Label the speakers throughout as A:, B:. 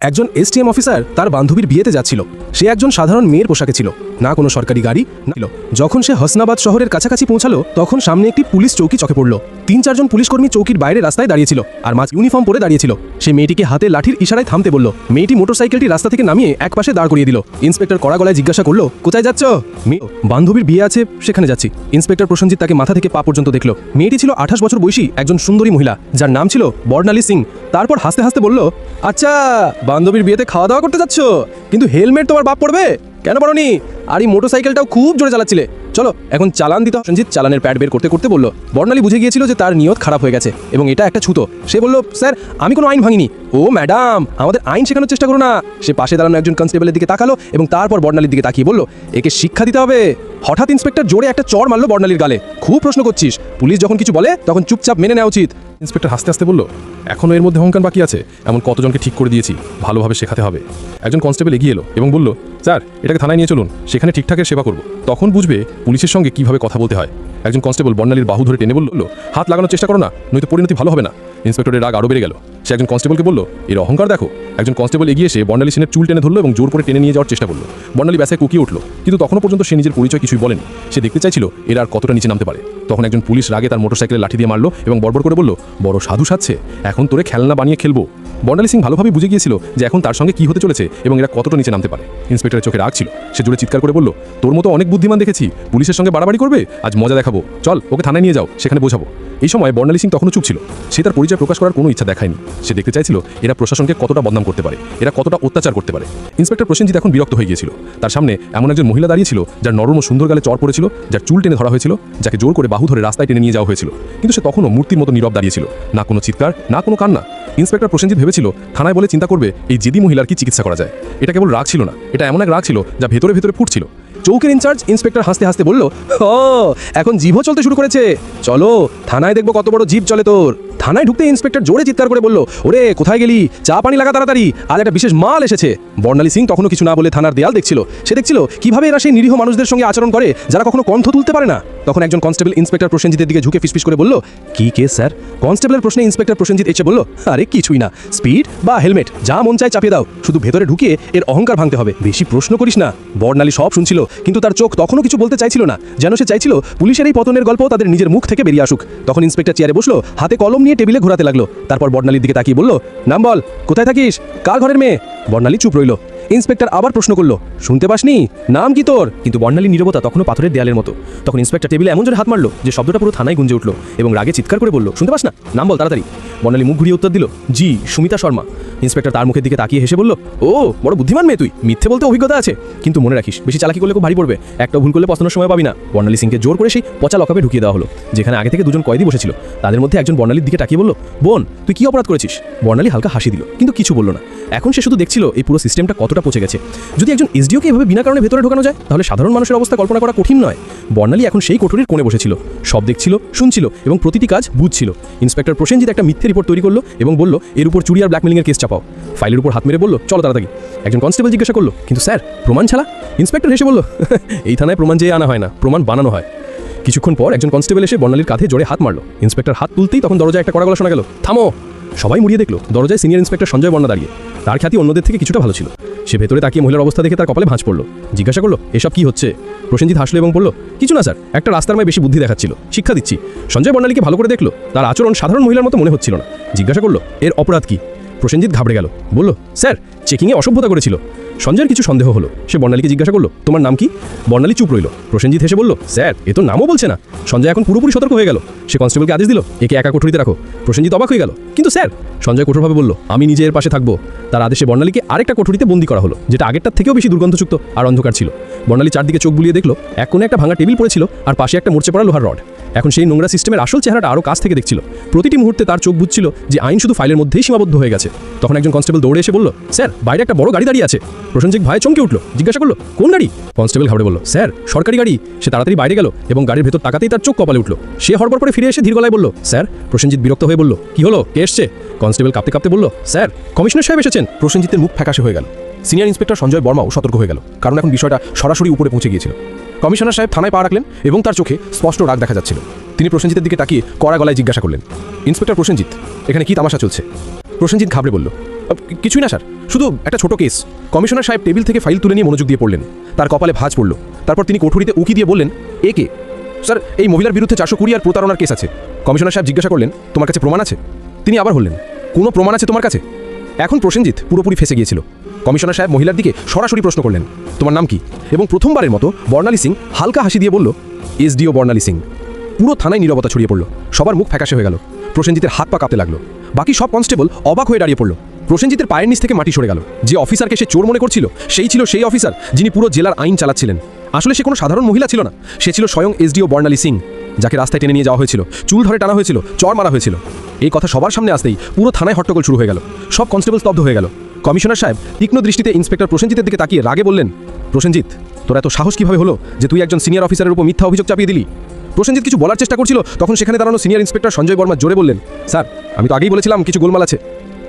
A: একজন STM officer তার বান্ধবীর বিয়েতে যাচ্ছিল। সে একজন সাধারণ মেয়ের পোশাকে ছিল, না কোনো সরকারি গাড়ি ছিল। যখন সে হাসনাবাদ শহরের কাছাকাছি পৌঁছালো তখন সামনে একটি পুলিশ চৌকি চোখে পড়ল। 3-4 জন পুলিশকর্মী চৌকির বাইরে রাস্তায় দাঁড়িয়েছিল আর মাঝ ইউনিফর্ম পরে দাঁড়িয়েছিল। সে মেয়েটিকে হাতে লাঠির ইশারায় থামতে বলল। মেয়েটি মোটরসাইকেলটি রাস্তা থেকে নামিয়ে একপাশে দাঁড় করিয়ে দিল। ইন্সপেক্টর কড়া গলায় জিজ্ঞাসা করলো, কোথায় যাচ্ছ? বান্ধবীর বিয়ে আছে, সেখানে যাচ্ছি। ইন্সপেক্টর প্রসেনজিৎ তাকে মাথা থেকে পা পর্যন্ত দেখল। মেয়েটি ছিল 28 বছর বয়সী একজন সুন্দরী মহিলা, যার নাম ছিল বর্ণালী সিং। তারপর হাসতে হাসতে বলল, আচ্ছা, বান্ধবীর বিয়েতে খাওয়া দাওয়া করতে যাচ্ছ, কিন্তু হেলমেট তোমার বাপ পড়বে কেন পড়নি? আর এই মোটরসাইকেলটাও খুব জোরে চালাচ্ছিলে। চলো এখন চালান দিতে। সঞ্জিত চালানের প্যাড বের করতে করতে বলল। বর্ণালী বুঝে গিয়েছিল যে তার নিয়ত খারাপ হয়ে গেছে এবং এটা একটা ছুতো। সে বলল, স্যার, আমি কোনো আইন ভাঙিনি। ও ম্যাডাম, আমাদের আইন শেখানোর চেষ্টা করো না। সে পাশে দাঁড়ানো একজন কনস্টেবলের দিকে তাকালো এবং তারপর বর্ণালীর দিকে তাকিয়ে বলল, একে শিক্ষা দিতে হবে। হঠাৎ ইন্সপেক্টর জোরে একটা চড় মারলো বর্ণালীর গালে। খুব প্রশ্ন করছিস, পুলিশ যখন কিছু বলে তখন চুপচাপ মেনে নেওয়া উচিত।
B: ইন্সপেক্টর হাসতে হাসতে বলল, এখনও এর মধ্যে অহংকার বাকি আছে? এমন কতজনকে ঠিক করে দিয়েছি, ভালোভাবে শেখাতে হবে। একজন কনস্টেবল এগিয়ে এলো এবং বলল, স্যার, এটাকে থানায় নিয়ে চলুন, সেখানে ঠিকঠাকের সেবা করব, তখন বুঝবে পুলিশের সঙ্গে কিভাবে কথা বলতে হয়। একজন কনস্টেবল বর্ণালীর বাহু ধরে টেনে বলল, হাত লাগানোর চেষ্টা করো না, নয়তো পরিণতি ভালো হবে না। ইন্সপেক্টরের রাগ আরও বেড়ে গেল। সে একজন কনস্টেবলকে বলল, এর অহংকার দেখো। একজন কনস্টেবল এগিয়ে এসে বর্ণালী সিনের চুল টেনে ধরলো এবং জোর করে টেনে নিয়ে যাওয়ার চেষ্টা করলো। বর্ণালী ব্যাসে কুকিয়ে উঠল, কিন্তু তখনও পর্যন্ত সে নিজের পরিচয় কিছুই বলেনি। সে দেখতে চাইছিল এর আর কতটা নিচে নামতে পারে। তখন একজন পুলিশ রাগে তার মোটরসাইকেলে লাঠি দিয়ে মারলো এবং বড়বড় করে বলল, বড় সাধু সাজছে, এখন তোরে খেলনা বানিয়ে খেলবো। বর্ণালী সিং ভালোভাবে বুঝে গিয়েছিল যে এখন তার সঙ্গে কি হতে চলেছে এবং এরা কতটা নিচে নামতে পারে। ইন্সপেক্টরের চোখে রাগ ছিল। সে জোরে চিৎকার করে বলল, তোর মতো অনেক বুদ্ধিমান দেখেছি, পুলিশের সঙ্গে বাড়াবাড়ি করবে? আজ মজা দেখাবো, চল ওকে থানায় নিয়ে যাও, সেখানে বোঝাবো। এই সময় বর্ণালী সিং তখনও চুপ ছিল। সে তার পরিচয় প্রকাশ করার কোনো ইচ্ছা দেখায়নি। সে দেখতে চাইছিল এরা প্রশাসনকে কতটা বদনাম করতে পারে, এরা কতটা অত্যাচার করতে পারে। ইন্সপেক্টর প্রসেনজিৎ এখন বিরক্ত হয়ে গিয়েছিল। তার সামনে এমন একজন মহিলা দাঁড়িয়েছিল যার নরম ও সুন্দর গালে চড় পড়েছিল, যার চুল টেনে ধরা হয়েছিল, যাকে জোর করে বাহু ধরে রাস্তায় টেনে নিয়ে যাওয়া হয়েছিল। কিন্তু সে তখনও মূর্তির মতো নীরব দাঁড়িয়েছিল, না কোনো চিৎকার, না কোনো কান্না। ইন্সপেক্টর প্রসেনজিৎ ভেবেছিল থানায় বলে চিন্তা করবে এই জেদি মহিলার কি চিকিৎসা করা যায়। এটা কেবল রাগ ছিল না, এটা এমন এক রাগ ছিল যা ভেতরে ভেতরে ফুটছিল। চৌকির ইনচার্জ ইন্সপেক্টর হাসতে হাসতে বলল, ও, এখন জিভও চলতে শুরু করেছে, চলো থানায় দেখবো কত বড় জিভ চলে তোর। থানায় ঢুকতে ইন্সপেক্টর জোরে চিৎকার করে বলল, ওরে কোথায় গেলি, চা পানি লাগা তাড়াতাড়ি, আজ একটা বিশেষ মাল এসেছে। বর্ণালী সিং তখনও কিছু না বলে থানার দেয়াল দেখছিল। সে দেখছিল কিভাবে এরা সেই নিরীহ মানুষদের সঙ্গে আচরণ করে যারা কখনো কণ্ঠ তুলতে পারে না। তখন একজন কনস্টেবল ইন্সপেক্টর প্রসেনজিতের দিকে ঝুঁকে ফিসফিস করে বলল, কি কেস স্যার? কনস্টেবলের প্রশ্নে ইন্সপেক্টর প্রসেনজিৎ এসে বলল, আরে কিছুই না, স্পিড বা হেলমেট যা মন চায় চাপিয়ে দাও, শুধু ভেতরে ঢুকিয়ে এর অহংকার ভাঙতে হবে, বেশি প্রশ্ন করিস না। বর্ণালী সব শুনছিল, কিন্তু তার চোখ তখনও কিছু বলতে চাইছিল না, যেন সে চাইছিল পুলিশের এই পতনের গল্প তাদের নিজের মুখ থেকে বেরিয়ে আসুক। তখন ইন্সপেক্টর চেয়ারে বসলো, হাতে কলম নিয়ে টেবিলে ঘোরাতে লাগলো। তারপর বর্ণালীর দিকে তাকিয়ে বলল, নাম বল, কোথায় থাকিস, কার ঘরের মেয়ে? বর্ণালী চুপ রইল। ইন্সপেক্টর আবার প্রশ্ন করলো, শুনতে পাসনি, নাম কি তোর? কিন্তু বর্ণালী নীরবতা তখনও পাথরের দেয়ালের মতো। তখন ইন্সপেক্টর টেবিলে এমন জোরে হাত মারলো যে শব্দটা পুরো থানায় গুঞ্জে উঠলো এবং রাগে চিৎকার করে বলল, শুনতে পাস না, নাম বল তাড়াতাড়ি। বর্ণালী মুখ ঘুরিয়ে উত্তর দিল, জি, সুমিতা শর্মা। ইন্সপেক্টর তার মুখের দিকে তাকিয়ে হেসে বলল, ও, বড় বুদ্ধিমান মেয়ে তুই, মিথ্যে বলতে অভিজ্ঞতা আছে, কিন্তু মনে রাখিস বেশি চালাকি করলে খুব ভারী পড়বে, একটা ভুল করলে পছন্দের সময় পাবি না। বর্ণালী সিংকে জোর করে সেই পচা লকাপে ঢুকিয়ে দেওয়া হলো, যেখানে আগে থেকে দুজন কয়েদি বসেছিল। তাদের মধ্যে একজন বর্ণালীর দিকে তাকিয়ে বলল, বোন, তুই কি অপরাধ করেছিস? বর্ণালী হালকা হাসি দিল, কিন্তু কিছু বলল না। এখন সে শুধু দেখছিল এই পুরো সিস্টেমটা কতটা পচে গেছে। যদি একজন এসডিওকে এভাবে বিনা কারণে ভেতরে ঢোকানো যায় তাহলে সাধারণ মানুষের অবস্থা কল্পনা করা কঠিন নয়। বর্ণালী এখন সেই কোঠরির কোণে বসেছিল, সব দেখছিল, শুনছিল এবং প্রতিটি কাজ বুঝছিল। ইন্সপেক্টর প্রসেনজিৎ একটা মিথ্যে রিপোর্ট তৈরি করলো এবং বলল, এর উপর চুরি আর ব্ল্যাকমেলিংয়ের কেস চাপাও। ফাইলের উপর হাত মেরে বলল, চলো তাড়াতাড়ি। একজন কনস্টেবল জিজ্ঞাসা করলো, কিন্তু স্যার, প্রমাণ ছাড়া? ইন্সপেক্টর হেসে বলল, এই থানায় প্রমাণ চেয়ে আনা হয় না, প্রমাণ বানানো হয়। কিছুক্ষণ পর একজন কনস্টেবল এসে বর্ণালীর কাঁধে জোরে হাত মারলো। ইন্সপেক্টর হাত তুলতেই তখন দরজায় একটা কড়া গলা শোনা গেল, থামো। সবাই মুড়িয়ে দেখলো দরজায় সিনিয়র ইন্সপেক্টর সঞ্জয় বর্ণা দাঁড়িয়ে। তার খ্যাতি অন্যদের থেকে কিছুটা ভালো ছিল। সে ভেতরে তাকিয়ে মহিলার অবস্থা দেখে তার কপালে ভাঁজ পড়লো। জিজ্ঞাসা করলো, এসব কি হচ্ছে? প্রসেনজিৎ হাসলো এবং বলল, কিছু না স্যার, একটা রাস্তার মায় বেশি বুদ্ধি দেখাচ্ছিল, শিক্ষা দিচ্ছি। সঞ্জয় বর্ণালীকে ভালো করে দেখলো, তার আচরণ সাধারণ মহিলার মতো মনে হচ্ছিল না। জিজ্ঞাসা করলো, এর অপরাধ কি? প্রসেনজিৎ ঘাবড়ে গেল, বলল, স্যার, চেকিংয়ে অসভ্যতা করেছিল। সঞ্জয়ের কিছু সন্দেহ হলো। সে বর্ণালীকে জিজ্ঞাসা করলো, তোমার নাম কি? বর্ণালী চুপ রইল। প্রসেনজিৎ হেসে বলল, স্যার, এ তো নামও বলছে না। সঞ্জয় এখন পুরোপুরি সতর্ক হয়ে গেল। সে কনস্টেবলকে আদেশ দিল, একে একা কোঠরিতে রাখো। প্রসেনজিৎ অবাক হয়ে গেল, কিন্তু স্যার? সঞ্জয় কঠোরভাবে বলল, আমি নিজে এর পাশে থাকবো। তার আদেশে বর্ণালীকে আরেকটা কোঠরিতে বন্দী করা হলো, যেটা আগেরটার থেকেও বেশি দুর্গন্ধযুক্ত আর অন্ধকার ছিল। বর্ণালী চারদিকে চোখ বুলিয়ে দেখলো, এক কোণে একটা ভাঙা টেবিল পড়েছিল আর পাশে একটা মরচে পড়া লোহার রড। এখন সেই নোংরা সিস্টেমের আসল চেহারাটা আরও কাছ থেকে দেখছিল। প্রতিটি মুহূর্তে তার চোখ বুঝছিল যে আইন শুধু ফাইলের মধ্যেই সীমাবদ্ধ হয়ে গেছে। তখন একজন কনস্টেবল দৌড়ে এসে বলল, স্যার, বাইরে একটা বড় গাড়ি দাঁড়িয়ে আছে। প্রসেনজিৎ ভয়ে চমকে উঠল, জিজ্ঞাসা করলো, কোন গাড়ি? কনস্টেবল ঘাবড়ে বলল, স্যার, সরকারি গাড়ি। সে তাড়াতাড়ি বাইরে গেল এবং গাড়ির ভেতর তাকাতেই তার চোখ কপালে উঠল। সে হড়বড় করে ফিরে এসে ধীর গলায় বলল, স্যার। প্রসেনজিৎ বিরক্ত হয়ে বলল, কি হলো, কে এসছে? কনস্টেবল কাঁপতে কাঁপতে বলল, স্যার, কমিশনার সাহেব এসেছেন। প্রসেনজিতের মুখ ফ্যাকাশে হয়ে গেল। সিনিয়র ইন্সপেক্টর সঞ্জয় বর্মাও সতর্ক হয়ে গেল, কারণ এখন বিষয়টা সরাসরি উপরে পৌঁছে গিয়েছিল। কমিশনার সাহেব থানায় পা রাখলেন এবং তার চোখে স্পষ্ট রাগ দেখা যাচ্ছিল। তিনি প্রসেনজিতের দিকে তাকিয়ে কড়া গলায় জিজ্ঞাসা করলেন, ইন্সপেক্টর প্রসেনজিৎ, এখানে কি তামাশা চলছে? প্রসেনজিৎ ঘাবড়ে বলল,
A: কিছুই না স্যার, শুধু একটা ছোট কেস। কমিশনার সাহেব টেবিল থেকে ফাইল তুলে নিয়ে মনোযোগ দিয়ে পড়লেন। তার কপালে ভাঁজ পড়ল। তারপর তিনি কোঠুরিতে উকি দিয়ে বললেন, এ কে? স্যার, এই মহিলার বিরুদ্ধে 420 আর প্রতারণার কেস আছে। কমিশনার সাহেব জিজ্ঞাসা করলেন, তোমার কাছে প্রমাণ আছে? তিনি আবার বললেন, কোনো প্রমাণ আছে তোমার কাছে? এখন প্রসেনজিৎ পুরোপুরি ফেসে গিয়েছিল। কমিশনার সাহেব মহিলার দিকে সরাসরি প্রশ্ন করলেন, তোমার নাম কি? এবং প্রথমবারের মতো বর্ণালী সিং হালকা হাসি দিয়ে বলল, এসডিও বর্ণালী সিং। পুরো থানায় নীরবতা ছড়িয়ে পড়ল। সবার মুখ ফ্যাকাশে হয়ে গেল। প্রসেনজিতের হাত পা কাঁপতে লাগলো। বাকি সব কনস্টেবল অবাক হয়ে দাঁড়িয়ে পড়ল। প্রসেনজিতের পায়ের নিচ থেকে মাটি সরে গেল। যে অফিসারকে সে চোর মনে করছিল, সেই ছিল সেই অফিসার যিনি পুরো জেলার আইন চালাচ্ছিলেন। আসলে সে কোনো সাধারণ মহিলা ছিল না, সে ছিল স্বয়ং এসডিও বর্ণালী সিং, যাকে রাস্তায় টেনে নিয়ে যাওয়া হয়েছিল, চুল ধরে টানা হয়েছিল, চর মারা হয়েছিল। এই কথা সবার সামনে আসতেই পুরো থানায় হট্টগোল শুরু হয়ে গেল। সব কনস্টেবল স্তব্ধ হয়ে গেল। কমিশনার সাহেব তীক্ষ্ণ দৃষ্টিতে ইন্সপেক্টর প্রসেনজিতের দিকে তাকিয়ে রাগে বললেন, প্রসেনজিৎ, তোর এত সাহস কিভাবে হলো যে তুই একজন সিনিয়র অফিসারের উপর মিথ্যা অভিযোগ চাপিয়ে দিলি? প্রসেনজিৎ কিছু বলার চেষ্টা করছিল, তখন সেখানে দাঁড়ানো সিনিয়র ইন্সপেক্টর সঞ্জয় বর্মা জোরে বললেন, স্যার, আমি তো আগেই বলেছিলাম কিছু গোলমাল আছে।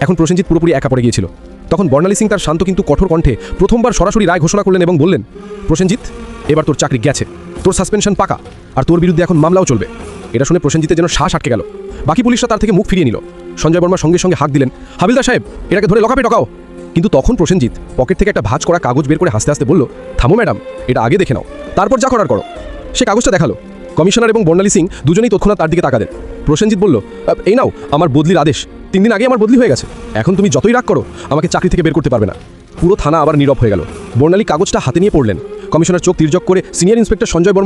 A: এখন প্রসেনজিৎ পুরোপুরি একা পড়ে গিয়েছিল। তখন বর্ণালী সিং তার শান্ত কিন্তু কঠোর কণ্ঠে প্রথমবার সরাসরি রায় ঘোষণা করলেন এবং বললেন, প্রসেনজিৎ, এবার তোর চাকরি গেছে, তোর সাসপেনশন পাকা, আর তোর বিরুদ্ধে এখন মামলাও চলবে। এটা শুনে প্রসেনজিতের যেন শ্বাস আটকে গেল। বাকি পুলিশরা তার থেকে মুখ ফিরিয়ে নিল। সঞ্জয় বর্মা সঙ্গে সঙ্গে হাঁক দিলেন, হাবিলদার সাহেব, এটাকে ধরে লকাপে টকাও। কিন্তু তখন প্রসেনজিৎ পকেট থেকে একটা ভাঁজ করা কাগজ বের করে হাসতে হাসতে বলল, থামো ম্যাডাম, এটা আগে দেখে নাও, তারপর যা করার করো। সে কাগজটা দেখালো। কমিশনার এবং বর্ণালী সিং দুজনেই তৎক্ষণাৎ তার দিকে তাকালেন। প্রসেনজিৎ বলল, এই নাও আমার বদলির আদেশ। 3 দিন আগে আমার বদলি হয়ে গেছে। এখন তুমি যতই রাগ করো, আমাকে চাকরি থেকে বের করতে পারবে না। পুরো থানা আবার নীরব হয়ে গেল। বর্ণালী কাগজটা হাতে নিয়ে পড়লেন। কমিশনার চোখ তির্যক করে সিনিয়র ইন্সপেক্টর সঞ্জয় বর্মা